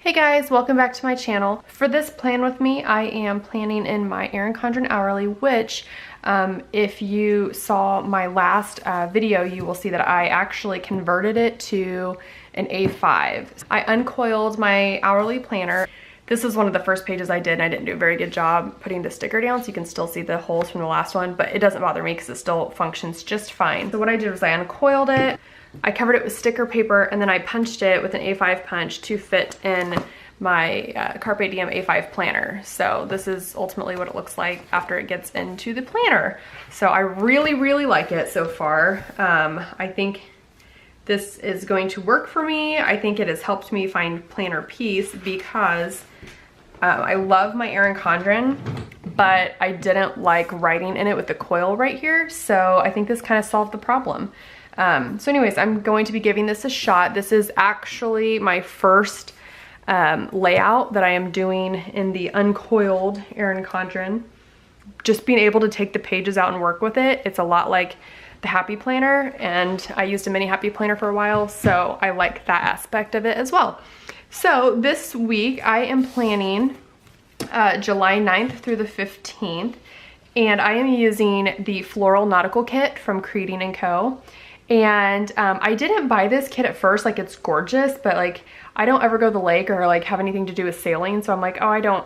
Hey guys, welcome back to my channel. For this plan with me, I am planning in my Erin Condren hourly, which if you saw my last video, you will see that I actually converted it to an A5. I uncoiled my hourly planner. This is one of the first pages I did, and I didn't do a very good job putting the sticker down, so you can still see the holes from the last one, but it doesn't bother me because it still functions just fine. So what I did was I uncoiled it, I covered it with sticker paper, and then I punched it with an A5 punch to fit in my Carpe Diem A5 planner. So this is ultimately what it looks like after it gets into the planner. So I really like it so far. I think this is going to work for me. I think it has helped me find planner peace because I love my Erin Condren, but I didn't like writing in it with the coil right here. So I think this kind of solved the problem. So anyways, I'm going to be giving this a shot. This is actually my first layout that I am doing in the uncoiled Erin Condren. Just being able to take the pages out and work with it. It's a lot like the Happy Planner, and I used a mini Happy Planner for a while, so I like that aspect of it as well. So this week I am planning July 9th through the 15th, and I am using the Floral Nautical kit from Creating & Co. And I didn't buy this kit at first, like it's gorgeous, but like I don't ever go to the lake or like have anything to do with sailing, so I'm like, oh, I don't,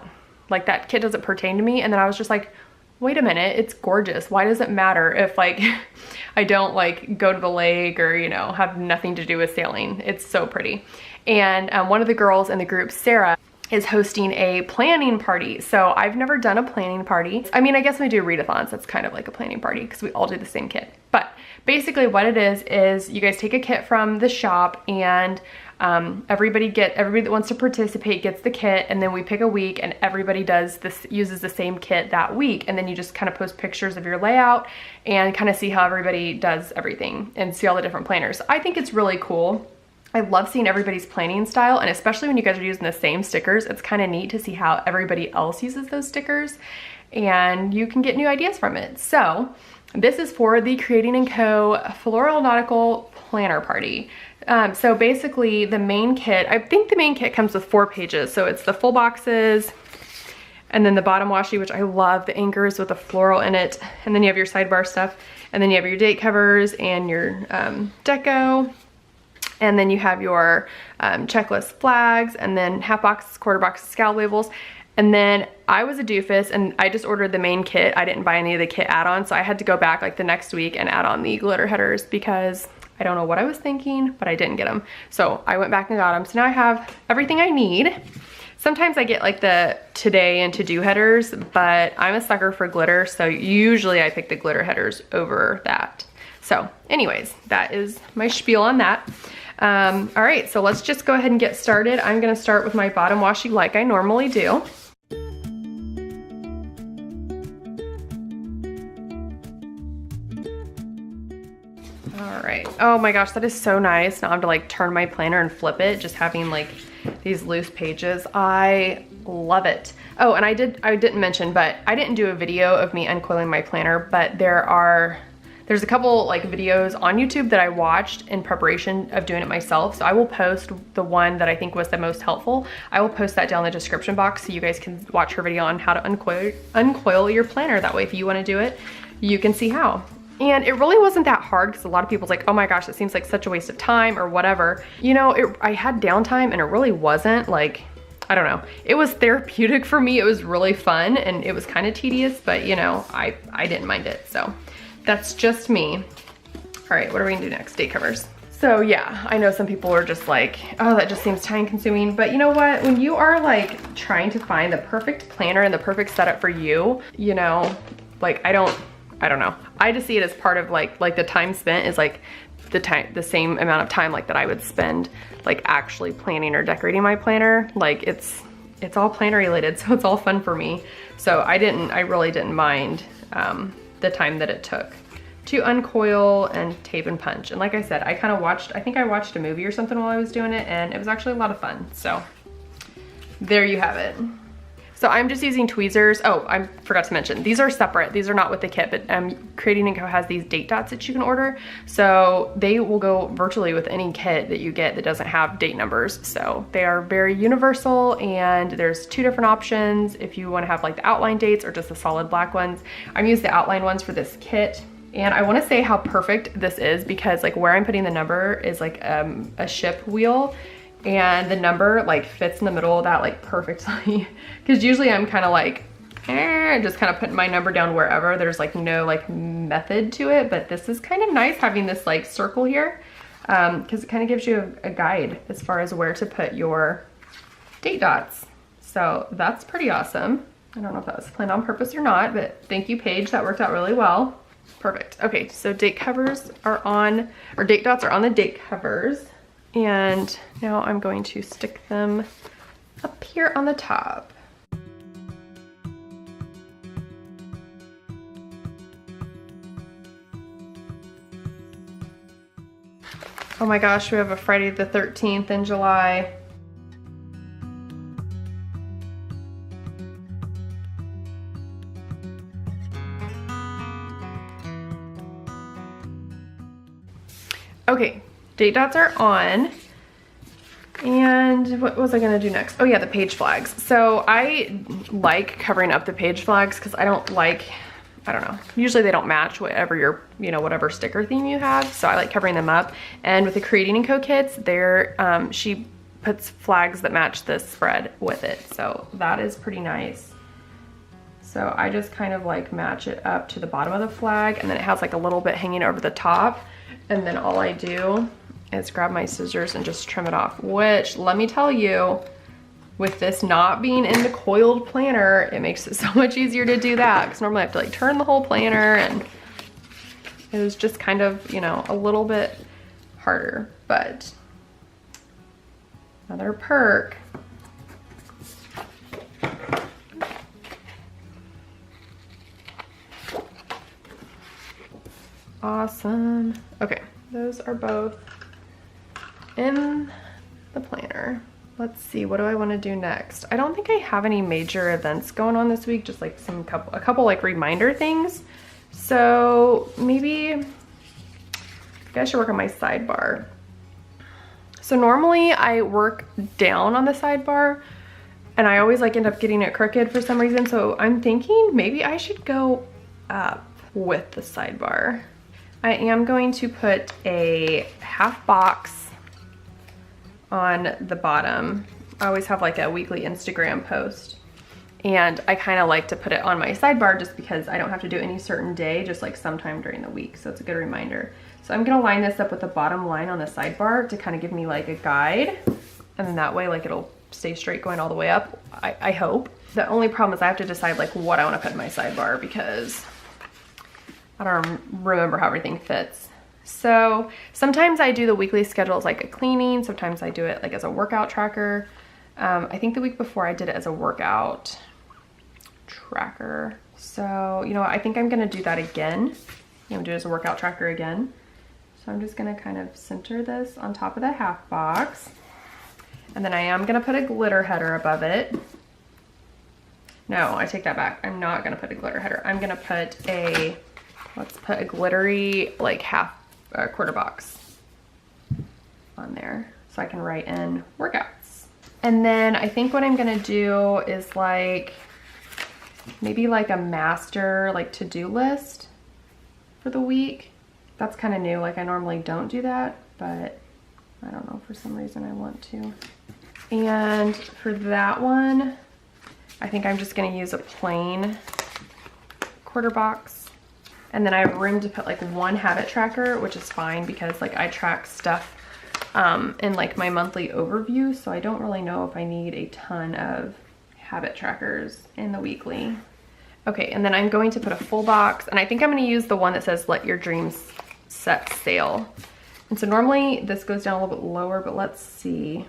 like that kit doesn't pertain to me. And then I was just like, wait a minute, it's gorgeous. Why does it matter if like I don't like go to the lake or, you know, have nothing to do with sailing? It's so pretty. And one of the girls in the group, Sarah, is hosting a planning party. So I've never done a planning party. I mean, I guess when we do readathons, that's kind of like a planning party because we all do the same kit. But basically what it is you guys take a kit from the shop, and everybody that wants to participate gets the kit, and then we pick a week and everybody uses the same kit that week, and then you just kind of post pictures of your layout and kind of see how everybody does everything and see all the different planners. I think it's really cool. I love seeing everybody's planning style, and especially when you guys are using the same stickers, it's kind of neat to see how everybody else uses those stickers, and you can get new ideas from it. So this is for the Creating & Co. Floral Nautical Planner Party. So basically the main kit, I think the main kit comes with 4 pages. So it's the full boxes, and then the bottom washi, which I love, the anchors with the floral in it. And then you have your sidebar stuff, and then you have your date covers and your deco. And then you have your checklist flags, and then half boxes, quarter boxes, scallop labels. And then I was a doofus and I just ordered the main kit. I didn't buy any of the kit add-ons, so I had to go back like the next week and add on the glitter headers because I don't know what I was thinking, but I didn't get them. So I went back and got them. So now I have everything I need. Sometimes I get like the today and to-do headers, but I'm a sucker for glitter, so usually I pick the glitter headers over that. So anyways, that is my spiel on that. All right, so let's just go ahead and get started. I'm gonna start with my bottom washi like I normally do. All right, oh my gosh, that is so nice. Now I have to like turn my planner and flip it, just having like these loose pages. I love it. Oh, and I didn't mention, but I didn't do a video of me uncoiling my planner, but there's a couple like videos on YouTube that I watched in preparation of doing it myself. So I will post the one that I think was the most helpful. I will post that down in the description box so you guys can watch her video on how to uncoil your planner. That way, if you wanna do it, you can see how. And it really wasn't that hard because a lot of people's like, oh my gosh, it seems like such a waste of time or whatever. You know, I had downtime and it really wasn't like, I don't know. It was therapeutic for me. It was really fun and it was kind of tedious, but you know, I didn't mind it. So that's just me. All right, what are we gonna do next? Date covers. So yeah, I know some people are just like, oh, that just seems time consuming, but you know what? When you are like trying to find the perfect planner and the perfect setup for you, you know, like I don't know. I just see it as part of like the time spent is like the same amount of time like that I would spend like actually planning or decorating my planner. Like it's all planner related, so it's all fun for me. So I really didn't mind the time that it took to uncoil and tape and punch. And like I said, I think I watched a movie or something while I was doing it, and it was actually a lot of fun. So there you have it. So I'm just using tweezers. Oh, I forgot to mention, these are separate. These are not with the kit, but Creating & Co has these date dots that you can order. So they will go virtually with any kit that you get that doesn't have date numbers. So they are very universal, and there's 2 different options if you want to have like the outline dates or just the solid black ones. I'm using the outline ones for this kit. And I want to say how perfect this is because like where I'm putting the number is like a ship wheel. And the number like fits in the middle of that like perfectly. Because usually I'm kind of like, just kind of putting my number down wherever. There's like no like method to it, but this is kind of nice having this like circle here. Because it kind of gives you a guide as far as where to put your date dots. So that's pretty awesome. I don't know if that was planned on purpose or not, but thank you, Paige. That worked out really well. Perfect. Okay, so date covers are on, or date dots are on the date covers. And now I'm going to stick them up here on the top. Oh my gosh, we have a Friday the 13th in July. Okay, date dots are on. And what was I gonna do next? Oh yeah, the page flags. So I like covering up the page flags because I don't know, usually they don't match whatever your, whatever sticker theme you have. So I like covering them up. And with the Creating & Co kits, she puts flags that match this spread with it. So that is pretty nice. So I just kind of like match it up to the bottom of the flag, and then it has like a little bit hanging over the top. And then all I do is grab my scissors and just trim it off, which let me tell you, with this not being in the coiled planner, it makes it so much easier to do that, because normally I have to like turn the whole planner, and it was just kind of, a little bit harder. But another perk. Awesome. Okay, those are both in the planner. Let's see, what do I want to do next? I don't think I have any major events going on this week, just like a couple like reminder things. So maybe I should work on my sidebar. So normally I work down on the sidebar, and I always like end up getting it crooked for some reason. So I'm thinking maybe I should go up with the sidebar. I am going to put a half box on the bottom. I always have like a weekly Instagram post, and I kind of like to put it on my sidebar just because I don't have to do any certain day, just like sometime during the week. So it's a good reminder. So I'm gonna line this up with the bottom line on the sidebar to kind of give me like a guide, and then that way like it'll stay straight going all the way up, I hope. The only problem is I have to decide like what I want to put in my sidebar because I don't remember how everything fits. So sometimes I do the weekly schedule as like a cleaning. Sometimes I do it like as a workout tracker. I think the week before I did it as a workout tracker. So, I think I'm gonna do that again. I'm gonna do it as a workout tracker again. So I'm just gonna kind of center this on top of the half box. And then I am gonna put a glitter header above it. No, I take that back. I'm not gonna put a glitter header. I'm gonna put let's put a glittery like quarter box on there so I can write in workouts. And then I think what I'm gonna do is like maybe like a master like to-do list for the week. That's kind of new. Like I normally don't do that, but I don't know, for some reason I want to. And for that one, I think I'm just gonna use a plain quarter box. And then I have room to put like one habit tracker, which is fine because like I track stuff in like my monthly overview. So I don't really know if I need a ton of habit trackers in the weekly. Okay, and then I'm going to put a full box, and I think I'm gonna use the one that says let your dreams set sail. And so normally this goes down a little bit lower, but let's see.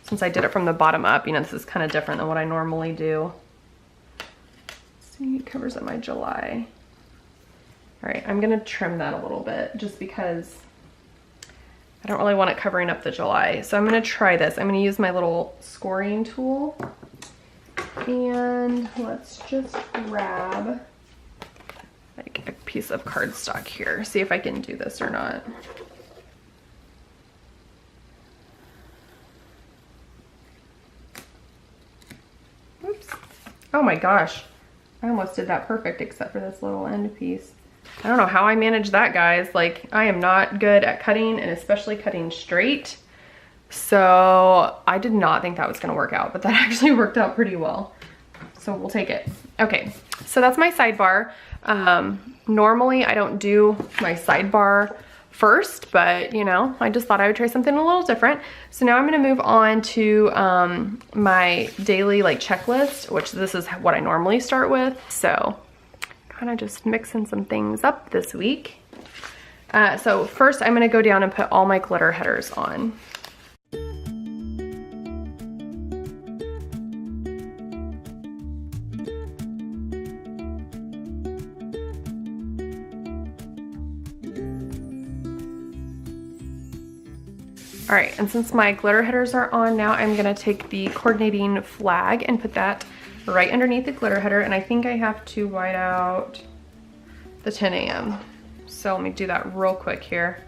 Since I did it from the bottom up, this is kind of different than what I normally do. Let's see, it covers up my July. All right, I'm gonna trim that a little bit just because I don't really want it covering up the July. So I'm gonna try this. I'm gonna use my little scoring tool, And let's just grab like a piece of cardstock here. See if I can do this or not. Oops. Oh my gosh. I almost did that perfect except for this little end piece. I don't know how I managed that, guys. Like, I am not good at cutting, and especially cutting straight. So I did not think that was gonna work out, but that actually worked out pretty well. So we'll take it. Okay, so that's my sidebar. Normally I don't do my sidebar first, but you know, I just thought I would try something a little different. So now I'm gonna move on to my daily like checklist, which this is what I normally start with. So kind of just mixing some things up this week. So first I'm gonna go down and put all my glitter headers on. All right, and since my glitter headers are on now, I'm gonna take the coordinating flag and put that right underneath the glitter header, and I think I have to white out the 10 a.m. So let me do that real quick here.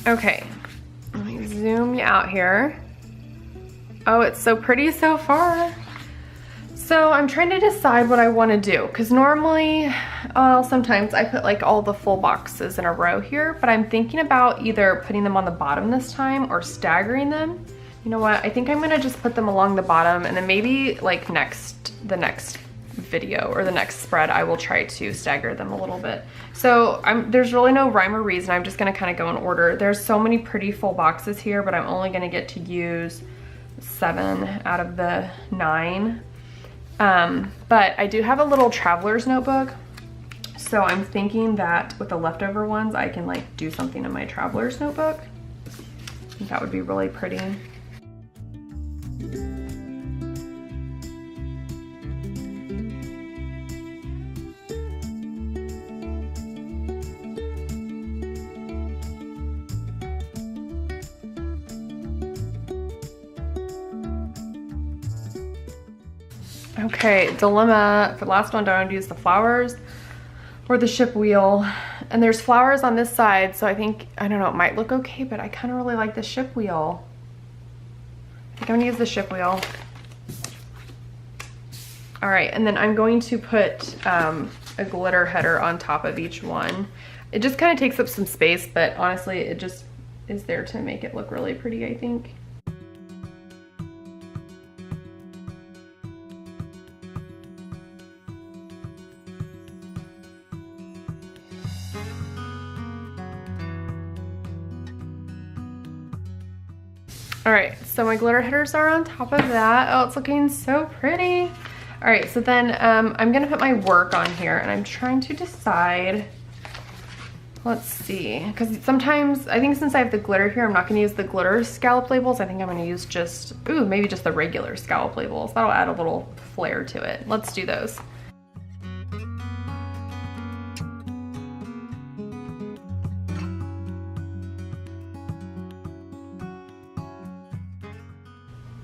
Okay, let me zoom you out here. Oh, it's so pretty so far. So I'm trying to decide what I want to do, because normally, sometimes I put like all the full boxes in a row here, but I'm thinking about either putting them on the bottom this time or staggering them. You know what, I think I'm gonna just put them along the bottom, and then maybe like the next video or the next spread I will try to stagger them a little bit. So there's really no rhyme or reason. I'm just gonna kind of go in order. There's so many pretty full boxes here, but I'm only gonna get to use 7 out of the 9. But I do have a little traveler's notebook, so I'm thinking that with the leftover ones I can like do something in my traveler's notebook. I think that would be really pretty. Okay, dilemma for the last one. Do I want to use the flowers or the ship wheel? And there's flowers on this side, so I think, I don't know, it might look okay, but I kind of really like the ship wheel. I think I'm gonna use the ship wheel. All right, and then I'm going to put a glitter header on top of each one. It just kind of takes up some space, but honestly, it just is there to make it look really pretty, I think. All right, so my glitter headers are on top of that. Oh, it's looking so pretty. All right, so then I'm gonna put my work on here, and I'm trying to decide, let's see, because sometimes, I think since I have the glitter here, I'm not gonna use the glitter scallop labels. I think I'm gonna use just, ooh, maybe just the regular scallop labels. That'll add a little flair to it. Let's do those.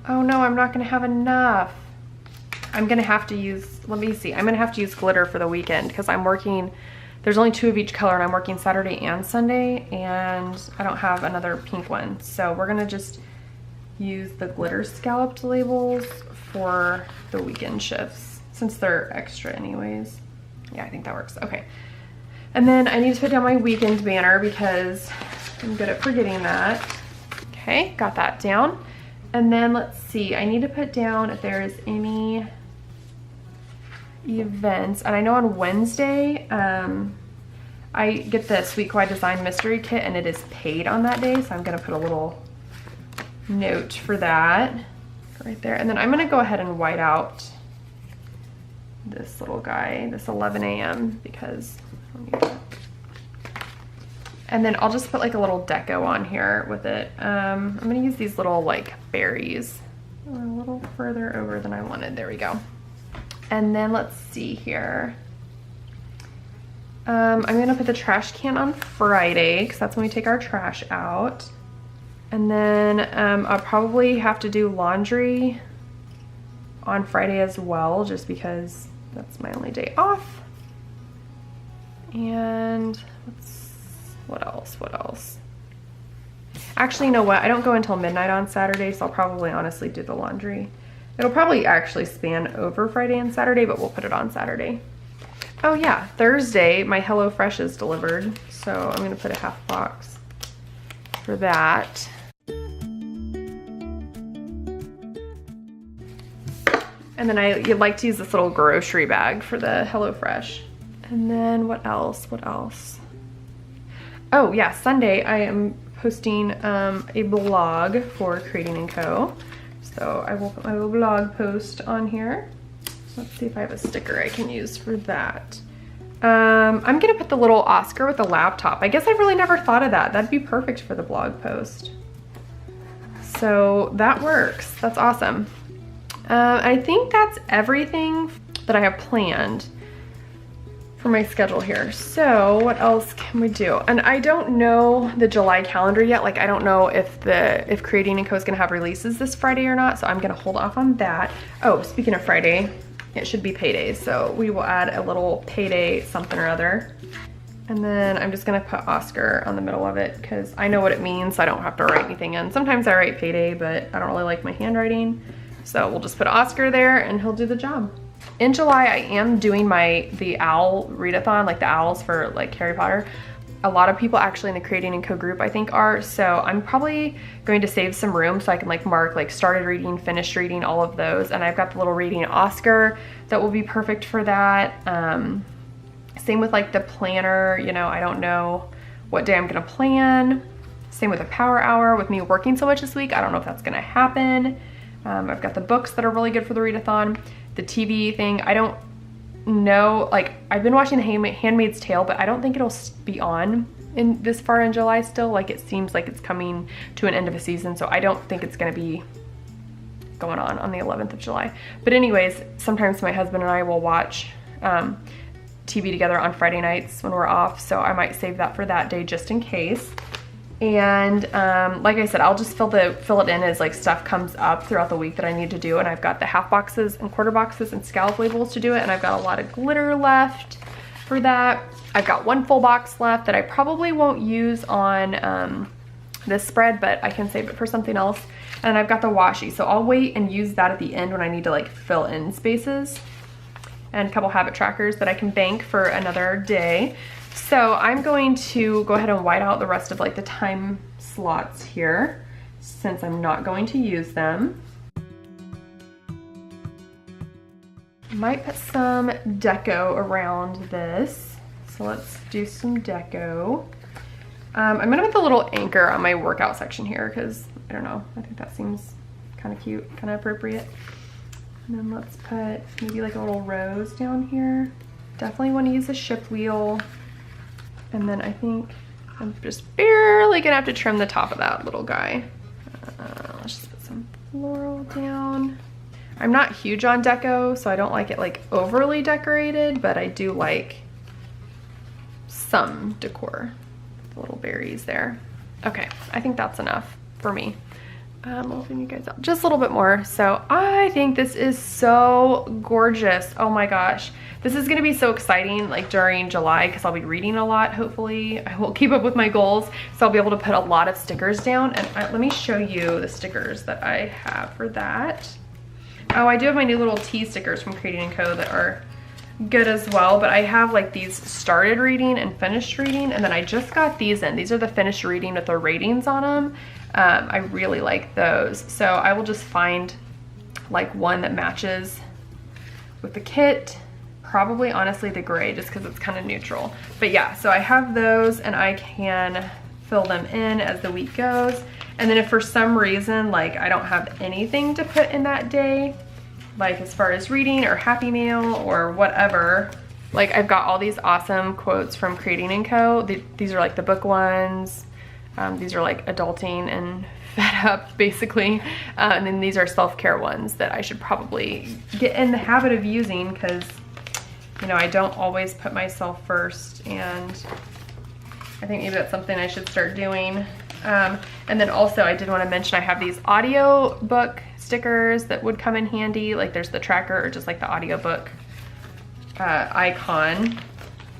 Oh no, I'm not gonna have enough. I'm gonna have to use, let me see, I'm gonna have to use glitter for the weekend because I'm working, there's only 2 of each color, and I'm working Saturday and Sunday, and I don't have another pink one. So we're gonna just use the glitter scalloped labels for the weekend shifts since they're extra anyways. Yeah, I think that works. Okay. And then I need to put down my weekend banner because I'm good at forgetting that. Okay, got that down. And then let's see, I need to put down if there's any events. And I know on Wednesday, I get the Sweet Kawaii Design Mystery Kit, and it is paid on that day. So I'm gonna put a little note for that right there. And then I'm gonna go ahead and white out this little guy, this 11 a.m. because I don't need that. And then I'll just put like a little deco on here with it. I'm gonna use these little like berries. A little further over than I wanted. There we go. And then let's see here. I'm gonna put the trash can on Friday because that's when we take our trash out. And then I'll probably have to do laundry on Friday as well, just because that's my only day off. And what else? Actually, you know what? I don't go until midnight on Saturday, so I'll probably honestly do the laundry. It'll probably actually span over Friday and Saturday, but we'll put it on Saturday. Oh yeah, Thursday, my HelloFresh is delivered, so I'm gonna put a half box for that. And then I like to use this little grocery bag for the HelloFresh. And then what else? Oh yeah, Sunday I am posting a blog for Creating & Co. So I will put my little blog post on here. Let's see if I have a sticker I can use for that. I'm gonna put the little Oscar with the laptop. I guess I've really never thought of that. That'd be perfect for the blog post. So that works, that's awesome. I think that's everything that I have planned for my schedule here. So what else can we do? And I don't know the July calendar yet. Like I don't know if Creating & Co is gonna have releases this Friday or not, so I'm gonna hold off on that. Oh, speaking of Friday, it should be payday, so we will add a little payday something or other. And then I'm just gonna put Oscar on the middle of it because I know what it means, so I don't have to write anything in. Sometimes I write payday, but I don't really like my handwriting. So we'll just put Oscar there and he'll do the job. In July, I am doing the owl readathon, like the owls for like Harry Potter. A lot of people actually in the Creating & Co group I think are, so I'm probably going to save some room so I can like mark like started reading, finished reading, all of those. And I've got the little reading Oscar that will be perfect for that. Same with like the planner, you know, I don't know what day I'm gonna plan. Same with the power hour. With me working so much this week, I don't know if that's gonna happen. I've got the books that are really good for the readathon. The TV thing, I don't know, like I've been watching The Handmaid's Tale, but I don't think it'll be on in this far in July still. Like it seems like it's coming to an end of a season, so I don't think it's gonna be going on the 11th of July. But anyways, sometimes my husband and I will watch TV together on Friday nights when we're off, so I might save that for that day just in case. And like I said, I'll just fill it in as like stuff comes up throughout the week that I need to do. And I've got the half boxes and quarter boxes and scallop labels to do it. And I've got a lot of glitter left for that. I've got one full box left that I probably won't use on this spread, but I can save it for something else. And I've got the washi, so I'll wait and use that at the end when I need to like fill in spaces. And a couple habit trackers that I can bank for another day. So I'm going to go ahead and white out the rest of like the time slots here since I'm not going to use them. Might put some deco around this. So let's do some deco. I'm gonna put the little anchor on my workout section here because I don't know, I think that seems kind of cute, kind of appropriate. And then let's put maybe like a little rose down here. Definitely want to use a ship wheel. And then I think I'm just barely gonna have to trim the top of that little guy. Let's just put some floral down. I'm not huge on deco, so I don't like it like overly decorated, but I do like some decor. The little berries there. Okay, I think that's enough for me. I'll open you guys up just a little bit more. So I think this is so gorgeous. Oh my gosh. This is gonna be so exciting like during July because I'll be reading a lot, hopefully. I will keep up with my goals. So I'll be able to put a lot of stickers down. And let me show you the stickers that I have for that. Oh, I do have my new little tea stickers from Creating & Co that are good as well, but I have like these started reading and finished reading, and then I just got these in. These are the finished reading with the ratings on them. I really like those. So I will just find like one that matches with the kit. Probably honestly the gray just because it's kind of neutral. But yeah, so I have those and I can fill them in as the week goes. And then if for some reason like I don't have anything to put in that day, like as far as reading or happy mail or whatever, Like, I've got all these awesome quotes from Creating & Co. These are like the book ones. These are like adulting and fed up, basically. And then these are self-care ones that I should probably get in the habit of using, because, you know, I don't always put myself first, and I think maybe that's something I should start doing. And then also I did want to mention I have these audio book stickers that would come in handy. Like, there's the tracker, or just like the audiobook icon.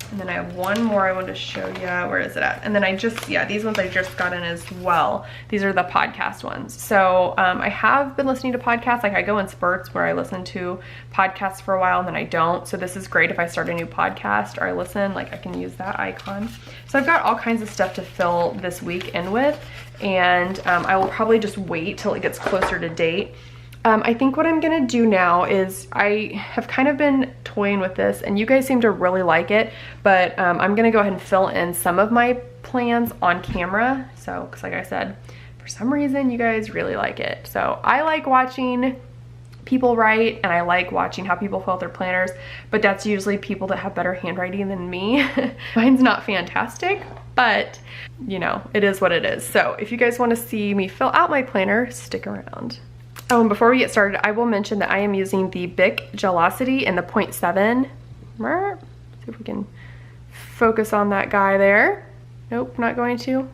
And then I have one more I want to show you. Where is it at? And then I just, yeah, these ones I just got in as well. These are the podcast ones. So I have been listening to podcasts. Like, I go in spurts where I listen to podcasts for a while and then I don't. So this is great if I start a new podcast or I listen, like, I can use that icon. So I've got all kinds of stuff to fill this week in with, and I will probably just wait till it gets closer to date. I think what I'm gonna do now is, I have kind of been toying with this and you guys seem to really like it, but I'm gonna go ahead and fill in some of my plans on camera. So, because like I said, for some reason you guys really like it. So I like watching people write, and I like watching how people fill out their planners, but that's usually people that have better handwriting than me. Mine's not fantastic, but you know, it is what it is. So if you guys wanna see me fill out my planner, stick around. Oh, and before we get started, I will mention that I am using the Bic Gelocity in the 0.7. See if we can focus on that guy there. Nope, not going to.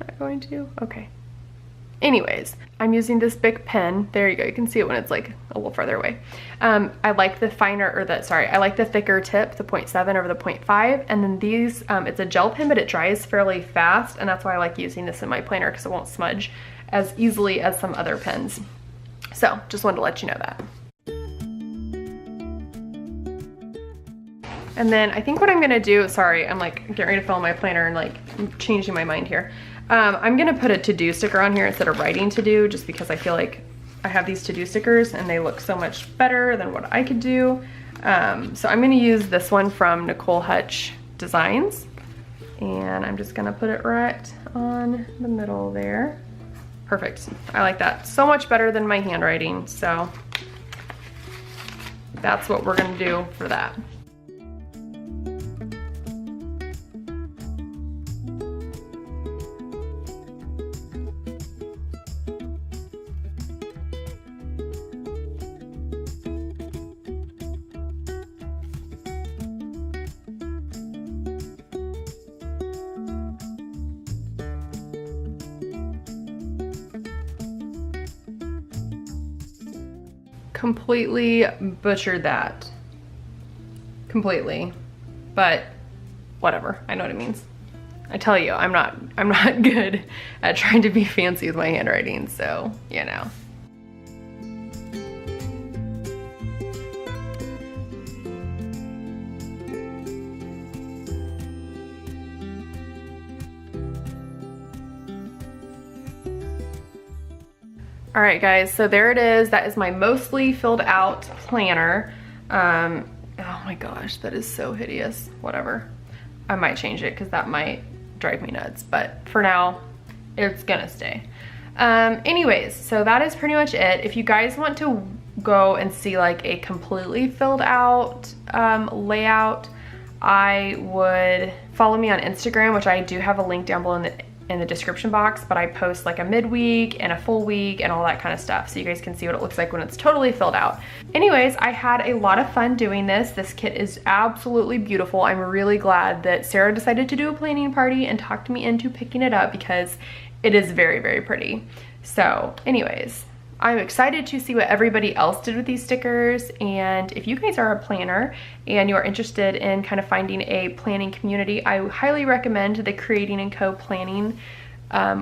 Not going to. Okay. Anyways, I'm using this Bic pen. There you go. You can see it when it's like a little farther away. I like the finer, or the, sorry, I like the thicker tip, the 0.7 over the 0.5. And then these, it's a gel pen, but it dries fairly fast. And that's why I like using this in my planner, because it won't smudge as easily as some other pens. So just wanted to let you know that. And then I think what I'm gonna do, sorry, I'm like getting ready to fill in my planner and like changing my mind here. I'm gonna put a to-do sticker on here instead of writing to do, just because I feel like I have these to-do stickers and they look so much better than what I could do. So I'm gonna use this one from Nicole Hutch Designs, and I'm just gonna put it right on the middle there. Perfect. I like that so much better than my handwriting. So that's what we're gonna do for that. Completely butchered that. Completely. But whatever. I know what it means. I tell you, I'm not good at trying to be fancy with my handwriting, so you know. All right, guys, so there it is. That is my mostly filled out planner. Oh my gosh, that is so hideous. Whatever. I might change it because that might drive me nuts, but for now, it's gonna stay. Anyways, so that is pretty much it. If you guys want to go and see like a completely filled out layout, I would follow me on Instagram, which I do have a link down below in the description box, but I post like a midweek and a full week and all that kind of stuff, so you guys can see what it looks like when it's totally filled out. Anyways, I had a lot of fun doing this. This kit is absolutely beautiful. I'm really glad that Sarah decided to do a planning party and talked me into picking it up, because it is very, very pretty. So anyways, I'm excited to see what everybody else did with these stickers, and if you guys are a planner and you are interested in kind of finding a planning community, I highly recommend the Creating & Co. planning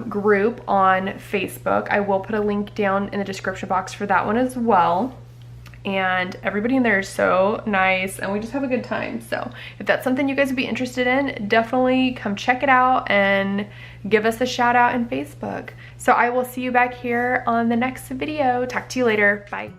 group on Facebook. I will put a link down in the description box for that one as well. And everybody in there is so nice and we just have a good time. So if that's something you guys would be interested in, definitely come check it out and give us a shout out in Facebook. So I will see you back here on the next video. Talk to you later. Bye.